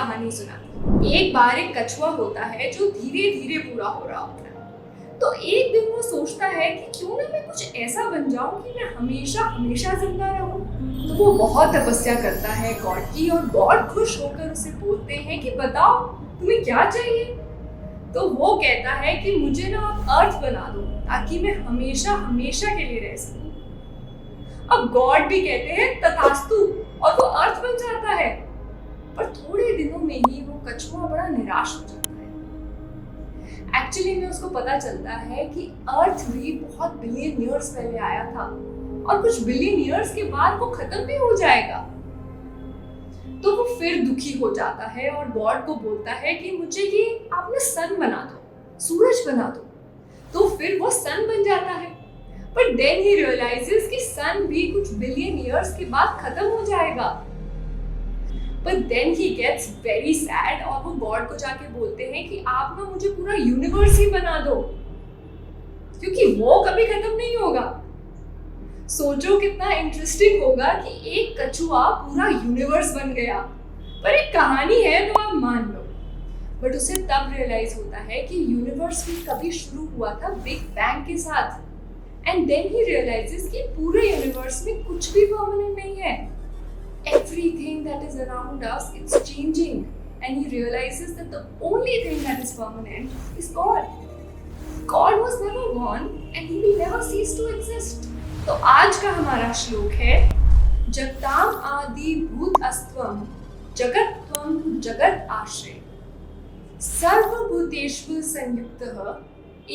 कहानी सुनाती। एक बार एक कछुआ होता है जो धीरे धीरे बूढ़ा हो रहा होता है। तो एक दिन वो सोचता है कि क्यों ना मैं कुछ ऐसा बन जाऊं कि मैं हमेशा हमेशा जिंदा रहूं। तो वो बहुत तपस्या करता है गॉड की, और गॉड खुश होकर उसे बोलते हैं कि बताओ तुम्हें क्या चाहिए। तो वो कहता है कि मुझे ना आप अर्थ बना दो ताकि मैं हमेशा हमेशा के लिए रह सकूं। अब गॉड भी कहते हैं तथास्तु, और वो अर्थ बन जाता है। पर थोड़े दिनों में ही वो कछुआ बड़ा निराश हो जाता है। एक्चुअली में उसको पता चलता है कि अर्थ भी बहुत बिलियन ईयर्स पहले आया था, और कुछ बिलियन ईयर्स के बाद वो खत्म भी हो जाएगा। तो वो फिर दुखी हो जाता है और गॉड को बोलता है कि मुझे ये आपने सन बना दो, सूरज बना दो। तो फिर वो सन बन जाता है। पर देन ही रियलाइजेस कि सन भी कुछ बिलियन ईयर्स के बाद खत्म हो जाएगा। But then he gets very sad और वो गॉड को जाके बोलते हैं कि आप ना मुझे पूरा यूनिवर्स ही बना दो, क्योंकि वो कभी खत्म नहीं होगा। सोचो कितना इंटरेस्टिंग होगा कि एक कछुआ पूरा यूनिवर्स बन गया। पर एक कहानी है तो आप मान लो। बट उसे तब रियलाइज होता है कि यूनिवर्स भी कभी शुरू हुआ था बिग बैंग के साथ। एंड देन ही रियलाइजेस कि पूरे यूनिवर्स में कुछ भी परमानेंट नहीं है। Everything that is around us, it's changing, and he realizes that the only thing that is permanent is God. God was never gone and he will never cease to exist. तो आज का हमारा श्लोक है जगताम आदि भूत अस्त्वम जगत्त्वम जगत आश्रय सर्वभूतेषु संयुक्तः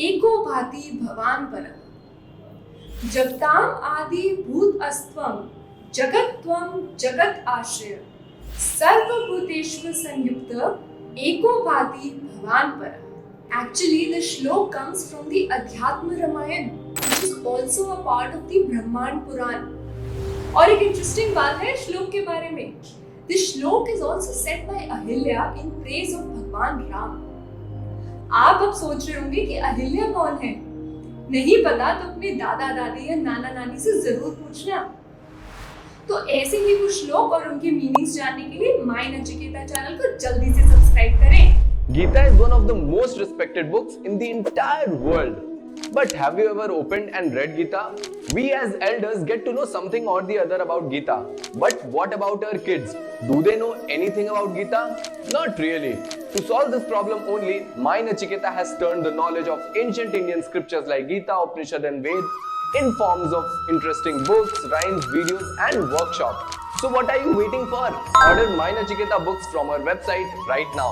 एको भाति भवान् परः। जगताम आदि भूत अस्त्वम जगत्त्वम जगत आश्रय सर्वभूतेषु संयुक्त एको भाति भवान् परः। Actually, the श्लोक comes from the Adhyatma Ramayana, which is also a part of the Brahmand Puran. और एक इंटरेस्टिंग बात है श्लोक के बारे में। This श्लोक is also said by Ahilya in praise of भगवान राम। आप अब सोच रहे होंगे कि अहिल्या कौन है? नहीं पता तो अपने दादा दादी या नाना नानी से जरूर पूछना। तो ऐसे ही कुछ श्लोक और उनके मीनिंग्स जानने के लिए माय नचिकेता चैनल को जल्दी से सब्सक्राइब करें। Gita is one of the most respected books in the entire world. But have you ever opened and read Gita? We as elders get to know something or the other about Gita. But what about our kids? Do they know anything about Gita? Not really. To solve this problem only, My Nachiketa has turned the knowledge of ancient Indian scriptures like Gita, Upanishad and Ved in forms of interesting books, rhymes, videos and workshops. So what are you waiting for? Order My Nachiketa books from our website right now.